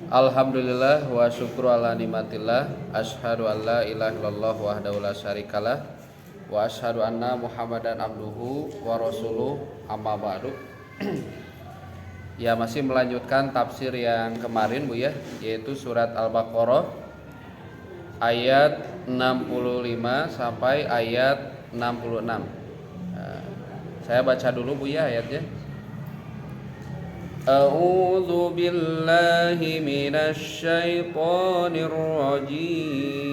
Alhamdulillah wa syukru ala nikmatillah. Asyhadu an la ilaha illallah wahdahu la syarikalah wa asyhadu anna Muhammadan abduhu wa rasuluh, amma ba'du. Ya, masih melanjutkan tafsir yang kemarin Bu ya, yaitu surat Al-Baqarah ayat 65 sampai ayat 66. Saya baca dulu Bu ya ayatnya. A'udzu billahi minasy syaithanir rajim.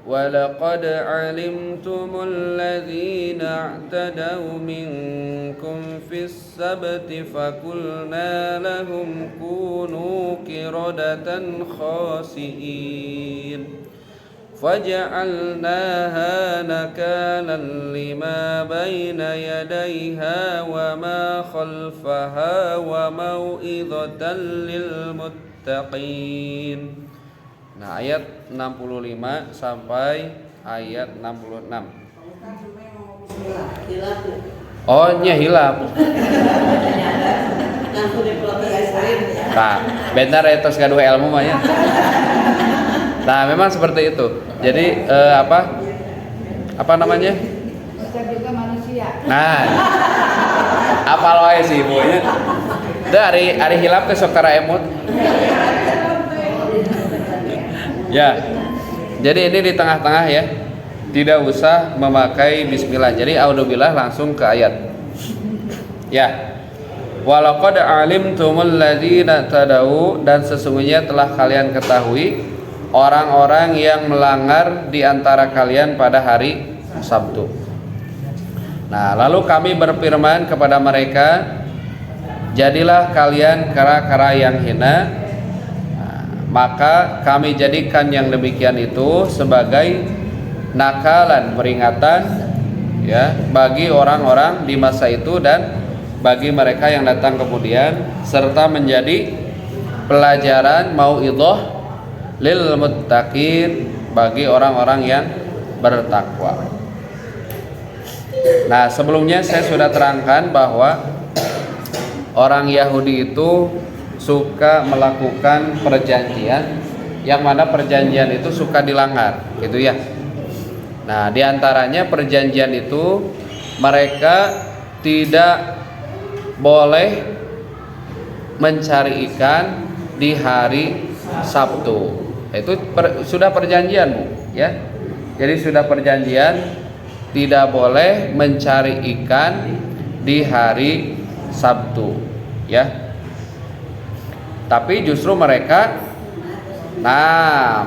Walaqad 'alimtumul ladzina i'tadaw minkum fis sabti faqulna lahum kunu qiradatan khasi'in. فجعلناها نكالا لما بين يديها وما خلفها وموعظة للمتقين. Nah, ayat 65 sampai ayat 66. Oh, nya hilap. Nah, benar eta gaduh ilmu mah ya. Nah, memang seperti itu. Jadi apa namanya? Kita juga manusia. Nah, apal wae sih Ibu nya. Teu ari hilap teh sok tara emut. Ya. Jadi ini di tengah-tengah ya. Tidak usah memakai bismillah. Jadi auzubillah langsung ke ayat. Ya. Walaqad alimtumul ladzina tadaw, dan sesungguhnya telah kalian ketahui orang-orang yang melanggar di antara kalian pada hari Sabtu. Nah, lalu kami berfirman kepada mereka, jadilah kalian kera-kera yang hina. Nah, maka kami jadikan yang demikian itu sebagai nakalan, peringatan ya bagi orang-orang di masa itu dan bagi mereka yang datang kemudian, serta menjadi pelajaran mauidhah lil muttaqin, bagi orang-orang yang bertakwa. Nah, sebelumnya saya sudah terangkan bahwa orang Yahudi itu suka melakukan perjanjian yang mana perjanjian itu suka dilanggar, gitu ya. Nah, diantaranya perjanjian itu mereka tidak boleh mencari ikan di hari Sabtu. Itu sudah perjanjian Bu ya. Jadi sudah perjanjian tidak boleh mencari ikan di hari Sabtu ya. Tapi justru mereka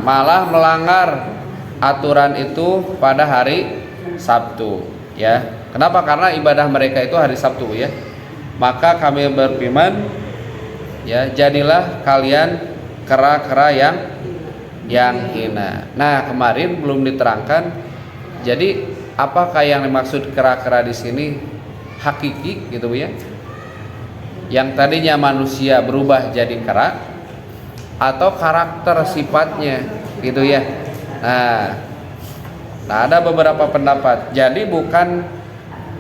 malah melanggar aturan itu pada hari Sabtu ya. Kenapa? Karena ibadah mereka itu hari Sabtu ya. Maka kami berfirman ya, jadilah kalian kera-kera yang hina. Nah, kemarin belum diterangkan. Jadi apakah yang dimaksud kera-kera di sini hakiki gitu ya? Yang tadinya manusia berubah jadi kera, atau karakter sifatnya gitu ya? Nah, ada beberapa pendapat. Jadi bukan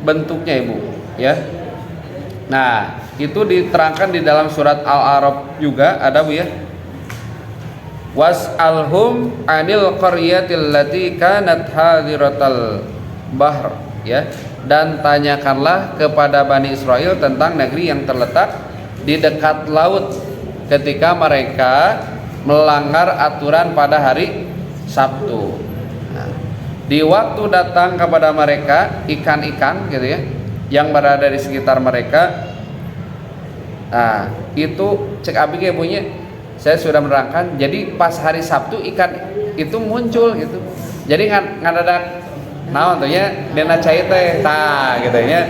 bentuknya Ibu ya. Nah, itu diterangkan di dalam surat Al-A'raf juga ada Bu ya. Was'alhum 'anil qaryatil lati kanat hadiratal bahr ya, dan tanyakanlah kepada Bani Israel tentang negeri yang terletak di dekat laut ketika mereka melanggar aturan pada hari Sabtu. Nah, di waktu datang kepada mereka ikan-ikan gitu ya yang berada di sekitar mereka. Nah, itu cek abi ge punya. Saya sudah menerangkan, jadi pas hari Sabtu ikan itu muncul gitu. Jadi ngadadak naon tuh ya, dena cai teh tah gitu ya.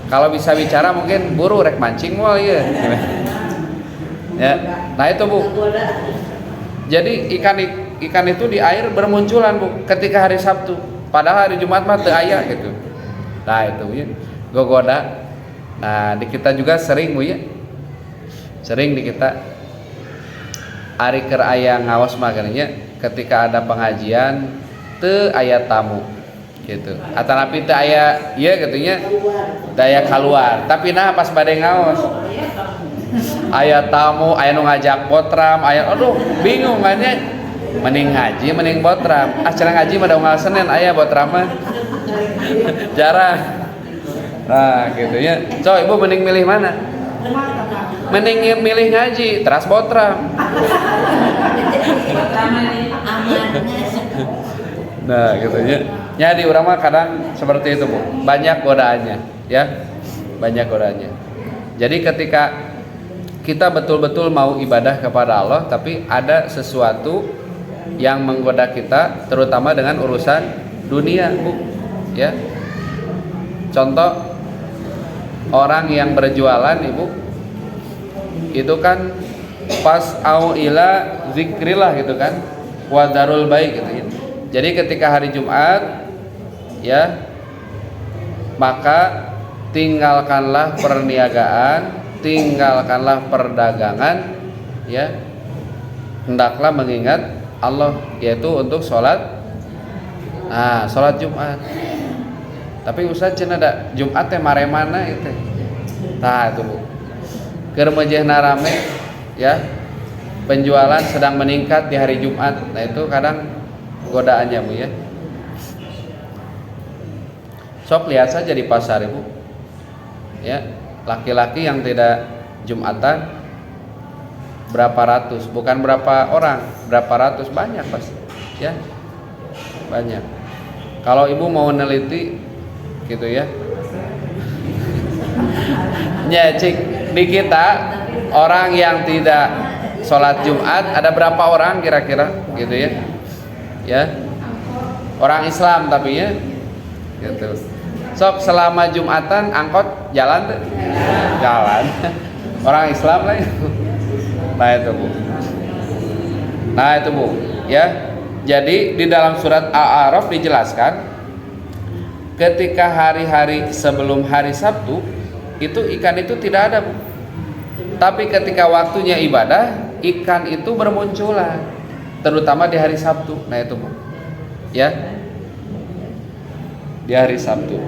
Kalau bisa bicara mungkin buru rek mancing moal ya. Ya. Nah itu Bu. Jadi ikan itu di air bermunculan Bu ketika hari Sabtu. Padahal hari Jumat mah teu aya gitu. Nah itu ya, gogoda. Nah di kita juga sering Bu ya. Sering di kita ari keur aya ngaos maganya ketika ada pengajian teu aya tamu gitu. Atanapi teu aya ieu gitunya daya keluar. Tapi nah pas bade ngaos aya tamu, aya nu ngajak potram, aya aduh bingung nya. Mending ngaji, mending potram. Cenah ngaji mah da unggal Senin aya potram mah. Jarang. Nah, gitu ya. So, Ibu mending milih mana? Mending milih ngaji, teras potram. Nah, gitu ya. Jadi urang mah kadang seperti itu, Bu. Banyak godaannya, ya. Banyak godaannya. Jadi ketika kita betul-betul mau ibadah kepada Allah, tapi ada sesuatu yang menggoda kita, terutama dengan urusan dunia, Bu. Ya. Contoh orang yang berjualan, Ibu, itu kan pas au ila zikrillah gitu kan, wadarul baik gitu ya. Jadi ketika hari Jumat, ya, maka tinggalkanlah perniagaan, tinggalkanlah perdagangan, ya, hendaklah mengingat Allah, yaitu untuk sholat. Nah, sholat Jumat. Tapi Ustaz cenah da Jumat teh mare mana itu? Tah itu, Bu. Keur mejehna rame, ya. Penjualan sedang meningkat di hari Jumat. Nah, itu kadang godaannya, Bu, ya. Sok lihat saja di pasar, Ibu. Ya, laki-laki yang tidak Jumatan berapa ratus, bukan berapa orang, berapa ratus, banyak pasti, ya. Banyak. Kalau Ibu mau neliti gitu ya. Ya, cik, di kita orang yang tidak sholat Jumat ada berapa orang kira-kira gitu ya. Ya. Orang Islam tapi ya. Gitu. Sok selama Jumatan angkot jalan tuh. Jalan. Orang Islam lah. Nah itu, Bu. Nah itu, Bu, ya. Jadi di dalam surat Al-A'raf dijelaskan ketika hari-hari sebelum hari Sabtu itu ikan itu tidak ada, Bu. Tapi ketika waktunya ibadah, ikan itu bermunculan, terutama di hari Sabtu. Nah itu, Bu. Ya. Di hari Sabtu.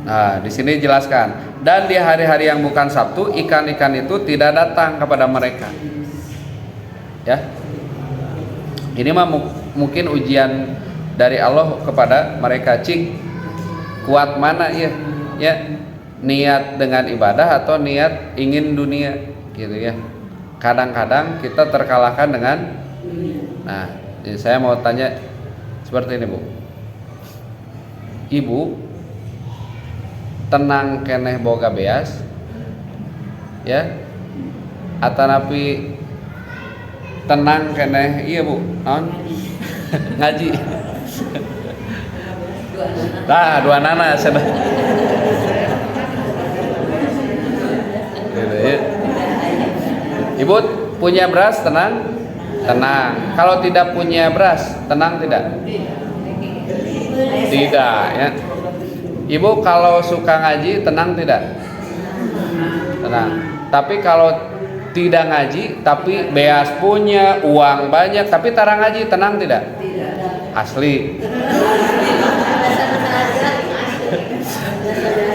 Nah, di sini dijelaskan, dan di hari-hari yang bukan Sabtu, ikan-ikan itu tidak datang kepada mereka. Ya. Ini mah mungkin ujian dari Allah kepada mereka, cik, kuat mana ya? Ya, niat dengan ibadah atau niat ingin dunia gitu ya. Kadang-kadang kita terkalahkan dengan, nah, jadi saya mau tanya seperti ini, Bu. Ibu tenang keneh boga beas, ya, atanapi tenang keneh iya, Bu, non ngaji. Nah, dua nana sudah. Gitu ya. Ibu punya beras tenang? Tenang. Kalau tidak punya beras, tenang tidak? Tidak, ya. Ibu kalau suka ngaji, tenang tidak? Tenang. Tapi kalau tidak ngaji, tapi beas punya, uang banyak, tapi tara ngaji, tenang tidak? Asli.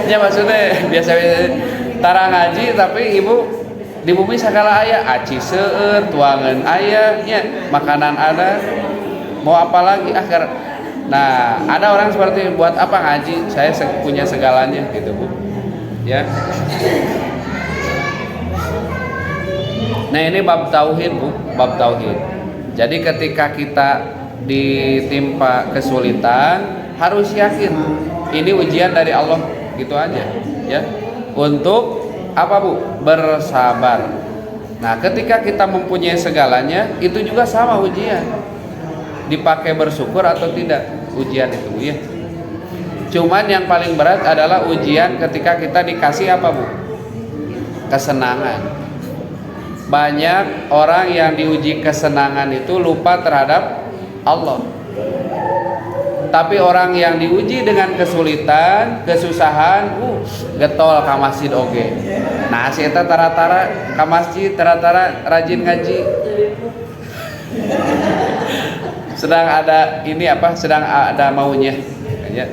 Ya maksudnya biasa tara ngaji, tapi ibu di bumi segala aya, aci seueur, tuangan aya, ya, makanan ada, mau apa lagi akhir. Nah, ada orang seperti buat apa ngaji? Saya punya segalanya gitu, Bu. Ya. Nah, ini bab tauhid, Bu, bab tauhid. Jadi ketika kita ditimpa kesulitan, harus yakin ini ujian dari Allah, gitu aja, ya. Untuk apa, Bu? Bersabar. Nah, ketika kita mempunyai segalanya, itu juga sama ujian. Dipakai bersyukur atau tidak ujian itu, Bu, ya. Cuman yang paling berat adalah ujian ketika kita dikasih apa, Bu? Kesenangan. Banyak orang yang diuji kesenangan itu lupa terhadap Allah. Tapi orang yang diuji dengan kesulitan, kesusahan, getol ka masjid oge. Nah, si eta tara-tara ka masjid, tara-tara rajin ngaji. Sedang ada ini apa? Sedang ada maunya. Ya.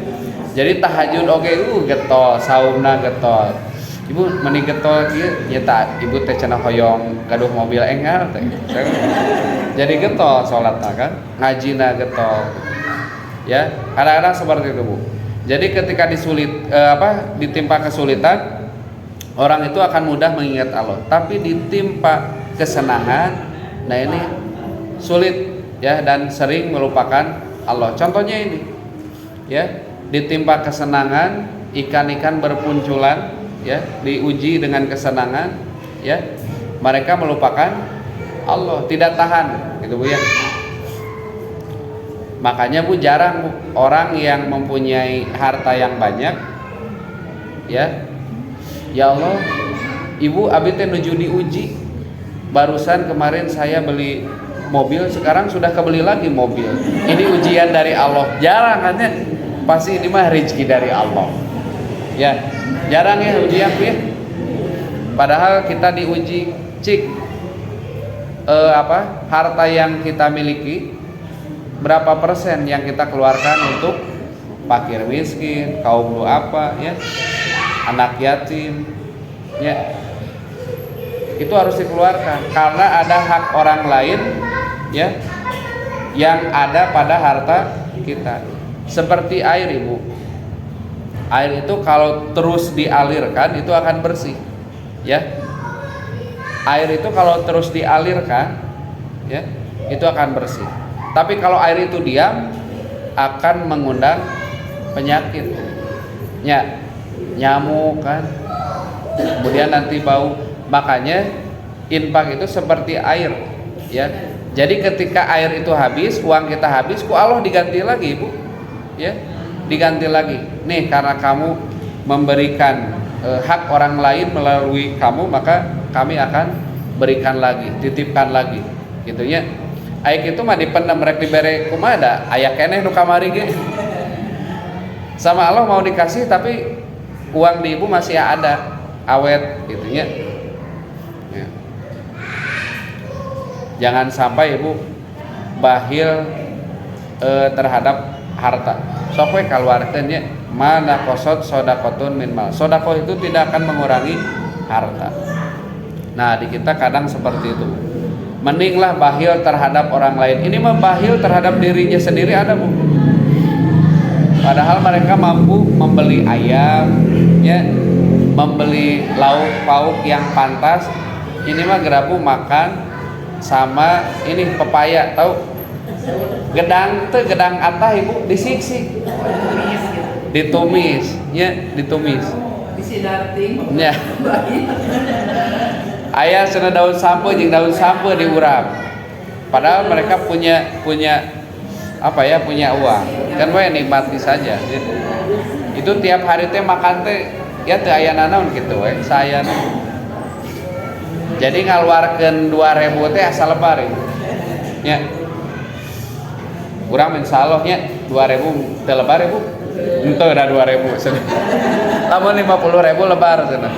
Jadi tahajud oge getol, saumna getol. Ibu meni getol kieu nya tak ibu teh cenah hoyong gaduh mobil enggal teh. Jadi getol salatna kan, ngajina getol. Ya, kadang-kadang seperti itu, Bu. Jadi ketika ditimpa kesulitan, orang itu akan mudah mengingat Allah. Tapi ditimpa kesenangan, nah ini sulit ya dan sering melupakan Allah. Contohnya ini. Ya, ditimpa kesenangan, ikan-ikan berpunculan, ya, diuji dengan kesenangan, ya, mereka melupakan Allah, tidak tahan, gitu Bu ya. Makanya Bu jarang Bu, orang yang mempunyai harta yang banyak, ya, ya Allah, Ibu abi teh nuju diuji. Barusan kemarin saya beli mobil, sekarang sudah kebeli lagi mobil. Ini ujian dari Allah. Jarang katanya, pasti ini mah rezeki dari Allah. Ya, jarang ya ujian ya. Padahal kita diuji, harta yang kita miliki berapa persen yang kita keluarkan untuk fakir miskin, kaum duafa, ya, anak yatim, ya. Itu harus dikeluarkan karena ada hak orang lain, ya, yang ada pada harta kita. Seperti air, Ibu. Air itu kalau terus dialirkan itu akan bersih, ya. Air itu kalau terus dialirkan, ya, itu akan bersih. Tapi kalau air itu diam akan mengundang penyakit, ya, nyamuk kan. Kemudian nanti bau. Makanya infak itu seperti air, ya. Jadi ketika air itu habis, uang kita habis, ku Allah diganti lagi, Ibu. Ya, diganti lagi. Nih karena kamu memberikan hak orang lain melalui kamu, maka kami akan berikan lagi, titipkan lagi, gitu ya. Aik itu mah dipendam rek dibere kumaha da aya keneh nu kamari ge. Sama Allah mau dikasih tapi uang di Ibu masih ada, awet, gitu ya. Ya. Jangan sampai Ibu bakhil terhadap harta. Sok we kaluarkeun nya, mana qosot sodaqotun min mal. Sedekah itu tidak akan mengurangi harta. Nah, di kita kadang seperti itu. Mendinglah bakhil terhadap orang lain. Ini mah bakhil terhadap dirinya sendiri ada, Bu. Padahal mereka mampu membeli ayam, ya, membeli lauk pauk yang pantas. Ini mah gerabu makan sama ini pepaya, tahu? Gedang tuh gedang atah Ibu disiksik, ditumis, ya, ditumis. Disidarting. Ya. Ayah sana daun sampo jeung daun sampo diurap. Padahal mereka punya apa ya, punya uang. Kan we nikmati saja. Itu tiap hari teh makan teh ya teu aya nanaon kitu we, saya. Jadi ngaluarkeun 2.000 teh asal lebar ya. Urang insyaallah nya 2.000 teu lebar Ibu. Henteu da 2.000. Lamun 50.000 lebar cenah.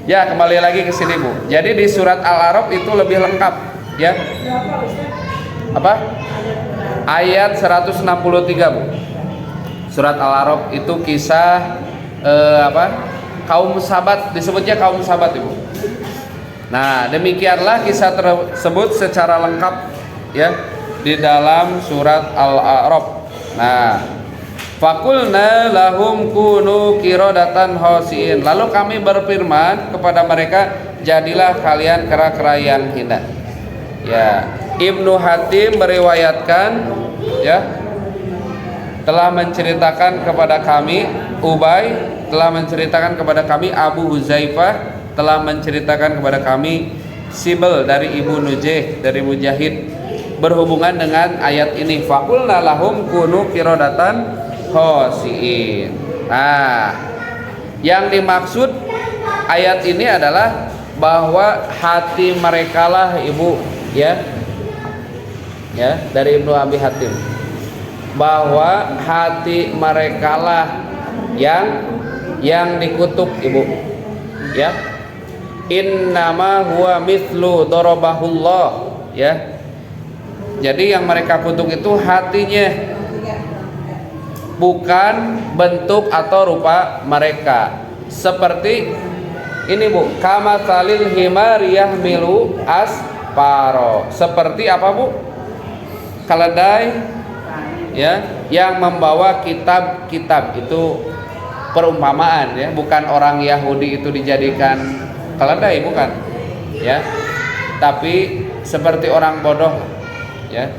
Ya, kembali lagi ke sini, Bu. Jadi di surat Al-A'raf itu lebih lengkap, ya. Apa? Ayat 163, Bu. Surat Al-A'raf itu kisah kaum sahabat, disebutnya kaum sahabat, Ibu. Nah, demikianlah kisah tersebut secara lengkap, ya, di dalam surat Al-A'raf. Nah, Fakulna lahum kunu qiradatan khasiin. Lalu kami berfirman kepada mereka, jadilah kalian kera-kera yang hina. Ya, Ibnu Hatim meriwayatkan, ya, telah menceritakan kepada kami, Ubay telah menceritakan kepada kami, Abu Huzaifah telah menceritakan kepada kami, Sibel dari Ibu Nujeh dari Mujahid, berhubungan dengan ayat ini, fakulna lahum kunu qiradatan khasiin. Nah, yang dimaksud ayat ini adalah bahwa hati mereka lah, Ibu, ya, ya, dari Ibnu Abi Hatim, bahwa hati mereka lah yang dikutuk, Ibu, ya. Innama huwa mithlu darabahullah, ya. Jadi yang mereka kutuk itu hatinya, bukan bentuk atau rupa mereka. seperti ini Bu, kama salil himar yahmilu asparo. Seperti apa Bu? Keledai ya yang membawa kitab-kitab. Itu perumpamaan ya, bukan orang Yahudi itu dijadikan keledai, bukan ya, tapi seperti orang bodoh ya,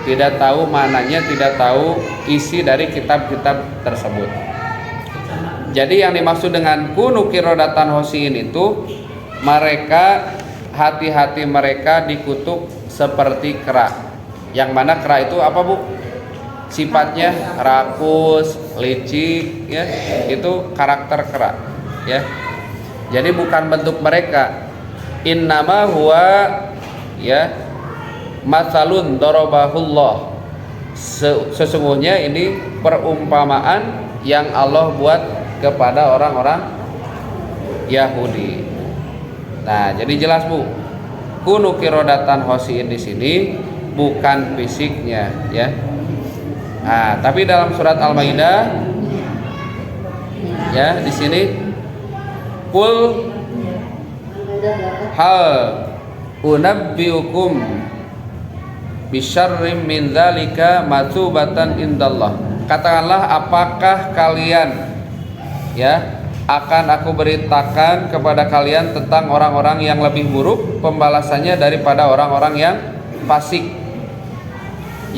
tidak tahu maknanya, tidak tahu isi dari kitab-kitab tersebut. Jadi yang dimaksud dengan kunu qiradatan khasiin itu mereka, hati-hati mereka dikutuk seperti kera. Yang mana kera itu apa Bu? Sifatnya rakus, licik ya, itu karakter kera ya. Jadi bukan bentuk mereka. Innama huwa ya masalun darabahullah. Sesungguhnya ini perumpamaan yang Allah buat kepada orang-orang Yahudi. Nah, jadi jelas Bu, kunu qiradatan khasiin di sini bukan fisiknya ya. Nah, tapi dalam surat Al-Maidah ya, di sini qul hal unabbiukum bisyarrim min dzalika matsubatan indallah. Katakanlah, apakah kalian ya akan aku beritakan kepada kalian tentang orang-orang yang lebih buruk pembalasannya daripada orang-orang yang fasik.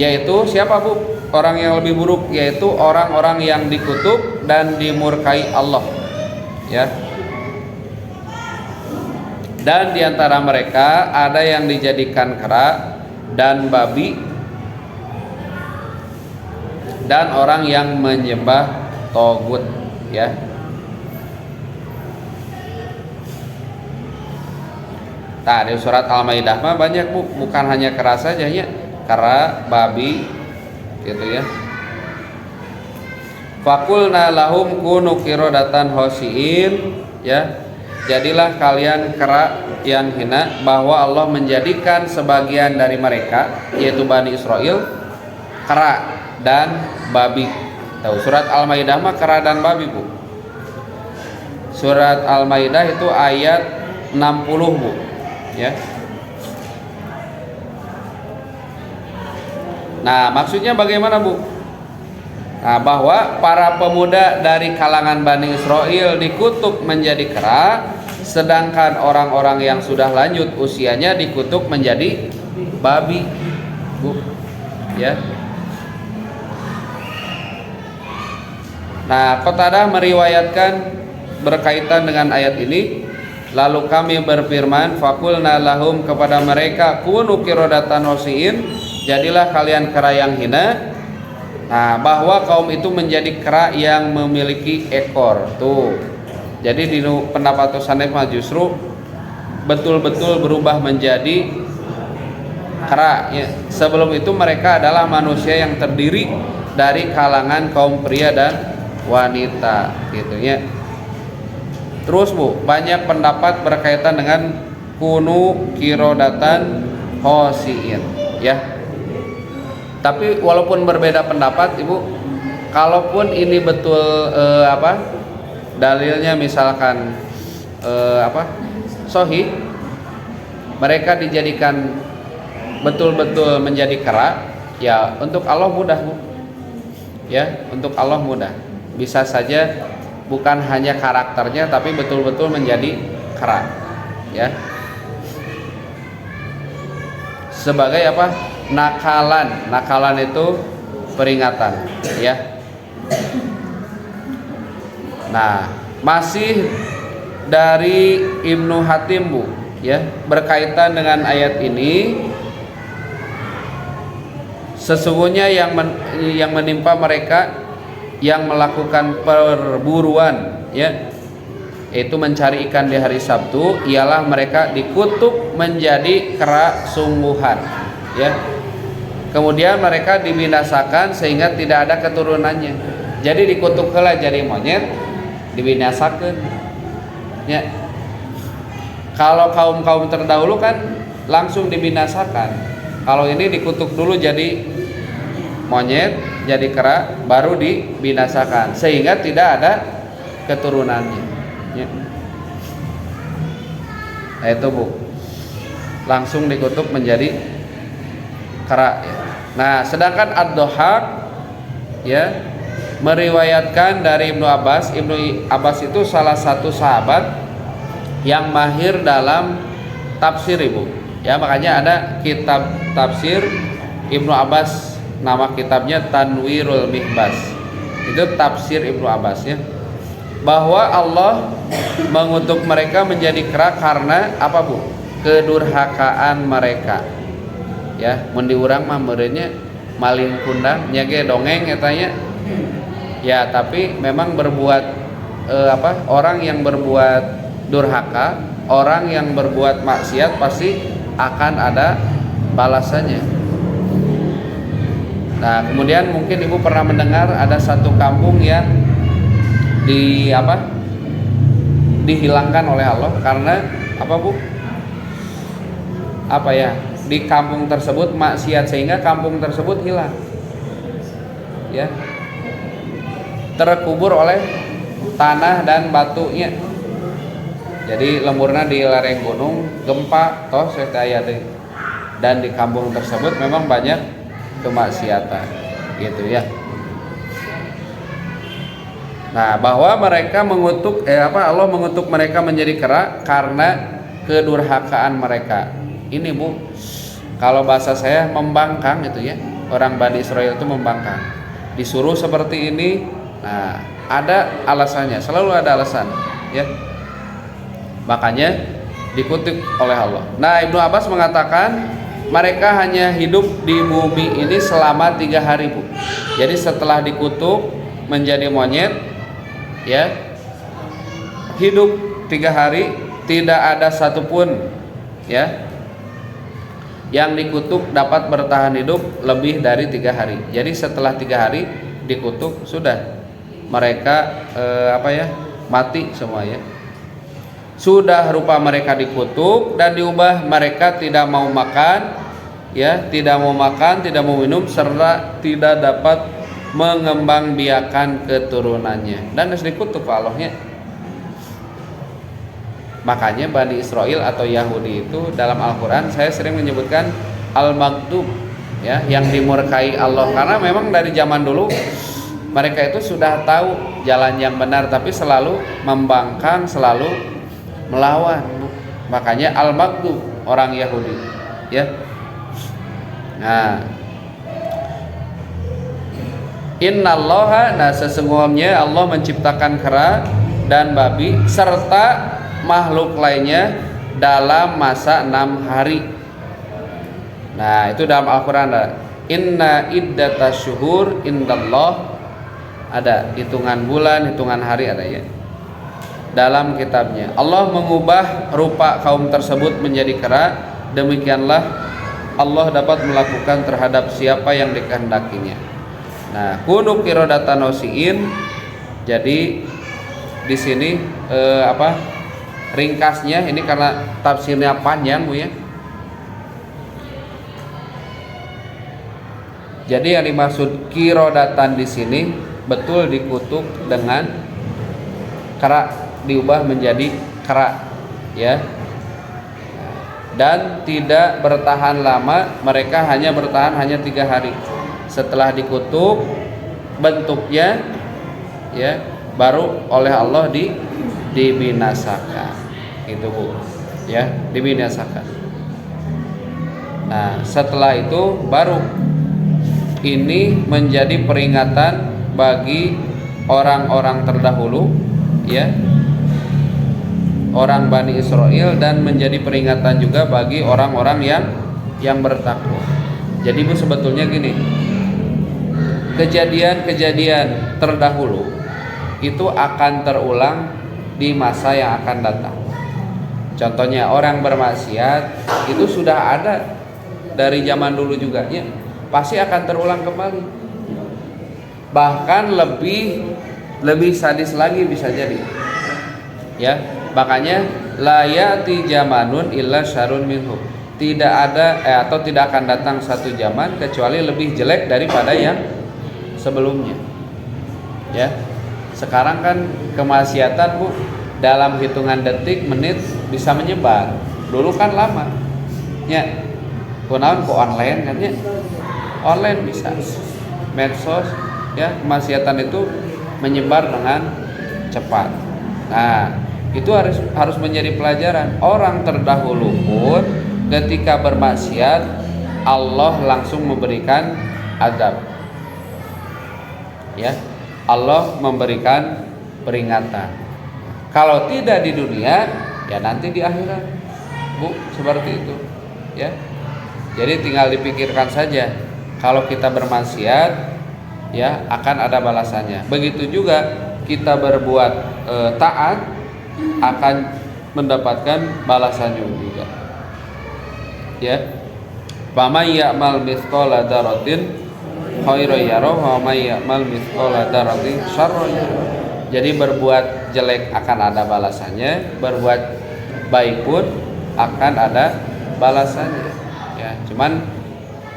Yaitu siapa Bu? Orang yang lebih buruk, yaitu orang-orang yang dikutuk dan dimurkai Allah ya. Dan diantara mereka ada yang dijadikan kera dan babi, dan orang yang menyembah togut ya. Nah, di surat Al-Maidah mah banyak Bu, bukan hanya kera saja ya, kera, babi gitu ya. Faqulna lahum kunu qiradatan khasiin ya. Jadilah kalian kera yang hina, bahwa Allah menjadikan sebagian dari mereka yaitu Bani Israel kera dan babi. Tahu surat Al-Maidah mah kera dan babi Bu. Surat Al-Maidah itu ayat 60 Bu ya. Nah, maksudnya bagaimana Bu? Nah, bahwa para pemuda dari kalangan Bani Israel dikutuk menjadi kera, sedangkan orang-orang yang sudah lanjut usianya dikutuk menjadi babi Bu ya. Nah, Qatadah meriwayatkan berkaitan dengan ayat ini, lalu kami berfirman, faqulna lahum, kepada mereka, kunu qiradatan khasiin, jadilah kalian kera yang hina. Nah, bahwa kaum itu menjadi kera yang memiliki ekor. Tuh. Jadi di pendapat Sanef mah justru betul-betul berubah menjadi kera ya. Sebelum itu mereka adalah manusia yang terdiri dari kalangan kaum pria dan wanita gitu ya. Terus Bu, banyak pendapat berkaitan dengan kunu qiradatan khasiin ya. Tapi walaupun berbeda pendapat Ibu, kalaupun ini betul dalilnya misalkan sahih, mereka dijadikan betul-betul menjadi kera, ya untuk Allah mudah Bu. Ya, untuk Allah mudah. Bisa saja bukan hanya karakternya tapi betul-betul menjadi kera. Ya. Sebagai apa? Nakalan itu peringatan ya. Nah, masih dari Ibnu Hatim Bu ya, berkaitan dengan ayat ini, sesungguhnya yang menimpa mereka yang melakukan perburuan ya, yaitu mencari ikan di hari Sabtu, ialah mereka dikutuk menjadi kera sungguhan ya. Kemudian mereka dibinasakan sehingga tidak ada keturunannya. Jadi dikutuk heula jadi monyet, dibinasakan ya. Kalau kaum-kaum terdahulu kan langsung dibinasakan. Kalau ini dikutuk dulu jadi monyet, jadi kera, baru dibinasakan sehingga tidak ada keturunannya. ya. Nah itu Bu, langsung dikutuk menjadi kera ya. Nah sedangkan ad-dhahak ya meriwayatkan dari Ibnu Abbas. Ibnu Abbas itu salah satu sahabat yang mahir dalam tafsir Ibu ya, makanya ada kitab tafsir Ibnu Abbas, nama kitabnya Tanwirul Mihbas, itu tafsir Ibnu Abbas ya, bahwa Allah mengutuk mereka menjadi kera karena apa Bu? Kedurhakaan mereka ya. Mun diurang mah meureunnya malin kundang nya ge dongeng etanya ya, tapi memang berbuat orang yang berbuat durhaka, orang yang berbuat maksiat pasti akan ada balasannya. Nah kemudian mungkin Ibu pernah mendengar ada satu kampung yang dihilangkan oleh Allah karena apa Bu? Di kampung tersebut maksiat sehingga kampung tersebut hilang. Ya. Terkubur oleh tanah dan batunya. Jadi lemurna di lereng gunung, gempa toh saya teh. Dan di kampung tersebut memang banyak kemaksiatan. Gitu ya. Nah, bahwa mereka mengutuk Allah mengutuk mereka menjadi kera karena kedurhakaan mereka. Ini Bu, kalau bahasa saya membangkang itu ya. Orang Bani Israel itu membangkang. Disuruh seperti ini, nah, ada alasannya, selalu ada alasan, ya. Makanya dikutip oleh Allah. Nah, Ibnu Abbas mengatakan mereka hanya hidup di bumi ini selama 3 hari Bu. Jadi setelah dikutuk menjadi monyet, ya, hidup 3 hari, tidak ada satupun ya yang dikutuk dapat bertahan hidup lebih dari 3 hari. Jadi setelah 3 hari dikutuk sudah mereka mati semua ya. Sudah rupa mereka dikutuk dan diubah, mereka tidak mau makan ya, tidak mau makan, tidak mau minum, serta tidak dapat mengembangbiakan keturunannya. Dan harus dikutuk Allahnya. Makanya Bani Israel atau Yahudi itu dalam Al-Quran saya sering menyebutkan Al-Maghdub ya, yang dimurkai Allah, karena memang dari zaman dulu mereka itu sudah tahu jalan yang benar tapi selalu membangkang, selalu melawan. Makanya Al-Maghdub orang Yahudi ya. Nah, Innallaha, nah sesungguhnya Allah menciptakan kera dan babi serta makhluk lainnya dalam masa 6 hari. Nah itu dalam Al-Quran ada inna iddatasyuhur indallah, ada hitungan bulan, hitungan hari ada ya dalam kitabnya. Allah mengubah rupa kaum tersebut menjadi kera, demikianlah Allah dapat melakukan terhadap siapa yang dikehendakinya. Nah kunu qiradatan wasiin, jadi di sini ringkasnya ini karena tafsirnya panjang Bu ya. Jadi yang dimaksud qiradatan di sini betul dikutuk dengan kera, diubah menjadi kera ya. Dan tidak bertahan lama, mereka hanya bertahan 3 hari. Setelah dikutuk bentuknya ya baru oleh Allah dibinasakan gitu Bu ya, dibinasakan. Nah setelah itu baru ini menjadi peringatan bagi orang-orang terdahulu ya, orang Bani Israel, dan menjadi peringatan juga bagi orang-orang yang bertakwa. Jadi Bu sebetulnya gini, kejadian-kejadian terdahulu itu akan terulang di masa yang akan datang. Contohnya orang bermaksiat itu sudah ada dari zaman dulu juga ya, pasti akan terulang kembali. Bahkan lebih sadis lagi bisa jadi. Ya, makanya la ya'ti zamanun illa syarrun minhu. Tidak ada atau tidak akan datang satu zaman kecuali lebih jelek daripada yang sebelumnya. Ya. Sekarang kan kemaksiatan Bu dalam hitungan detik, menit bisa menyebar. Dulu kan lama. Ya. Kunaon ku online kan ya. Online bisa. Medsos ya, kemaksiatan itu menyebar dengan cepat. Nah, itu harus menjadi pelajaran. Orang terdahulu pun ketika bermaksiat Allah langsung memberikan azab. Ya. Allah memberikan peringatan. Kalau tidak di dunia, ya nanti di akhirat. Bu, seperti itu. Ya. Jadi tinggal dipikirkan saja. Kalau kita bermaksiat, ya akan ada balasannya. Begitu juga kita berbuat taat akan mendapatkan balasannya juga. Ya. Faman ya'mal mithqala dzarratin khairan yarah wa may ya'mal mithqala dzarratin syarran yarah. Jadi berbuat jelek akan ada balasannya, berbuat baik pun akan ada balasannya. Ya, cuman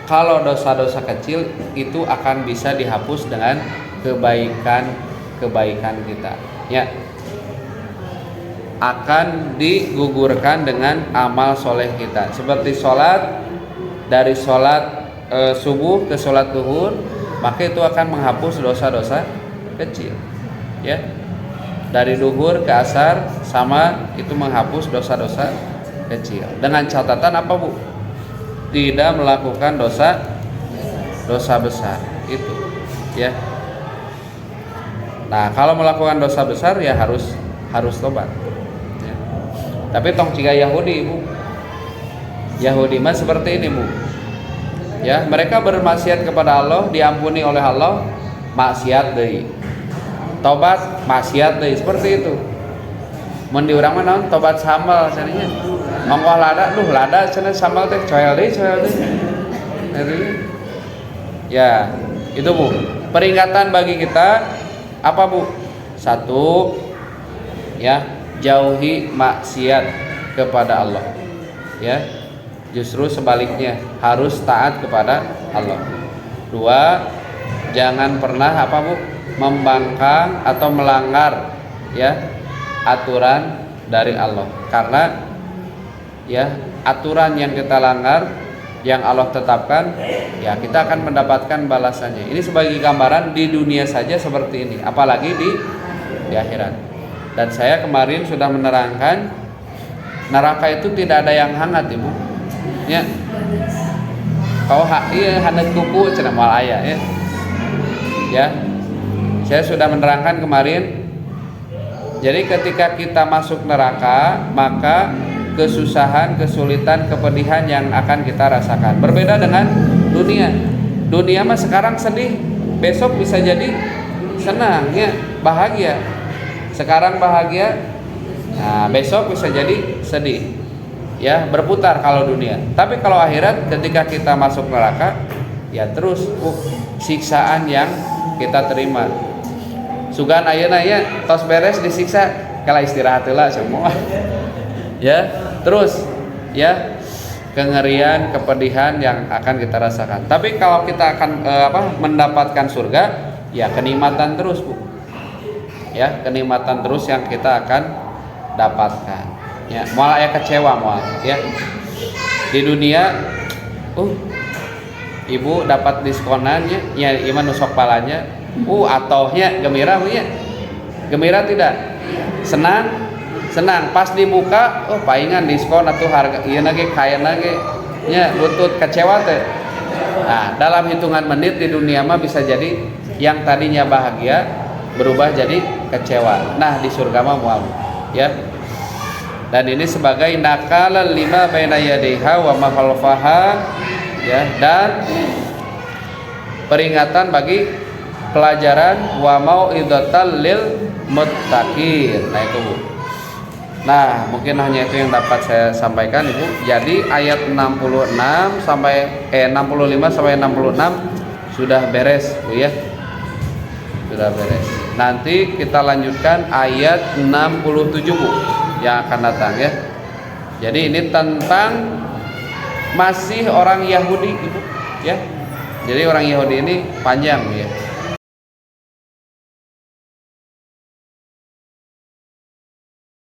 kalau dosa-dosa kecil itu akan bisa dihapus dengan kebaikan kita. Ya. Akan digugurkan dengan amal soleh kita. Seperti sholat, dari sholat subuh ke sholat zuhur, maka itu akan menghapus dosa-dosa kecil. Ya, dari zuhur ke asar sama itu menghapus dosa-dosa kecil. Dengan catatan apa bu? Tidak melakukan dosa besar itu. Ya. Nah kalau melakukan dosa besar ya harus tobat. Ya. Tapi tong ciga Yahudi bu. Yahudi mah seperti ini bu. Ya, mereka bermaksiat kepada Allah, diampuni oleh Allah, maksiat deui. Tobat, maksiat deui, seperti itu. Mun di urang mah naon tobat sambal cenanya. Monggo lada cenah sambal teh coel deui. Ya, itu bu. Peringatan bagi kita apa bu? Satu, ya, jauhi maksiat kepada Allah. Ya. Justru sebaliknya harus taat kepada Allah. Dua, jangan pernah apa bu membangkang atau melanggar ya aturan dari Allah. Karena ya aturan yang kita langgar yang Allah tetapkan ya kita akan mendapatkan balasannya. Ini sebagai gambaran di dunia saja seperti ini, apalagi di akhirat. Dan saya kemarin sudah menerangkan neraka itu tidak ada yang hangat ibu. Ya, kau iya hangat kuku cenah moal aya ya. Ya, saya sudah menerangkan kemarin. Jadi ketika kita masuk neraka, maka kesusahan, kesulitan, kepedihan yang akan kita rasakan. Berbeda dengan dunia. Dunia mah sekarang sedih, besok bisa jadi senang ya, bahagia. Sekarang bahagia, nah besok bisa jadi sedih. Ya, berputar kalau dunia. Tapi kalau akhirat ketika kita masuk neraka, ya terus siksaan yang kita terima. Sugan ayeuna ya tos beres disiksa, kala istirahat heula semua. Ya, terus ya kengerian, kepedihan yang akan kita rasakan. Tapi kalau kita akan mendapatkan surga, ya kenikmatan terus, Bu. Ya, kenikmatan terus yang kita akan dapatkan. Ya, moal aya kecewa moal ya. Di dunia ibu dapat diskonan ya iman nusok palanya. Atohnya gembira ya. Gembira tidak? Senang pas dibuka paingan diskon atuh harga ieu ge kayana ge nya butut kecewa teh. Nah, dalam hitungan menit di dunia mah bisa jadi yang tadinya bahagia berubah jadi kecewa. Nah, di surga mah moal ya. Dan ini sebagai nakal lima baina yadaiha wa ma khalfaha ya, dan peringatan bagi pelajaran wa mau'izatal lil muttaqin. Nah itu Bu. Nah, mungkin hanya itu yang dapat saya sampaikan Ibu. Jadi ayat 65 sampai 66 sudah beres Bu ya. Sudah beres. Nanti kita lanjutkan ayat 67 Bu yang akan datang ya. Jadi ini tentang masih orang Yahudi Ibu ya. Jadi orang Yahudi ini panjang ya.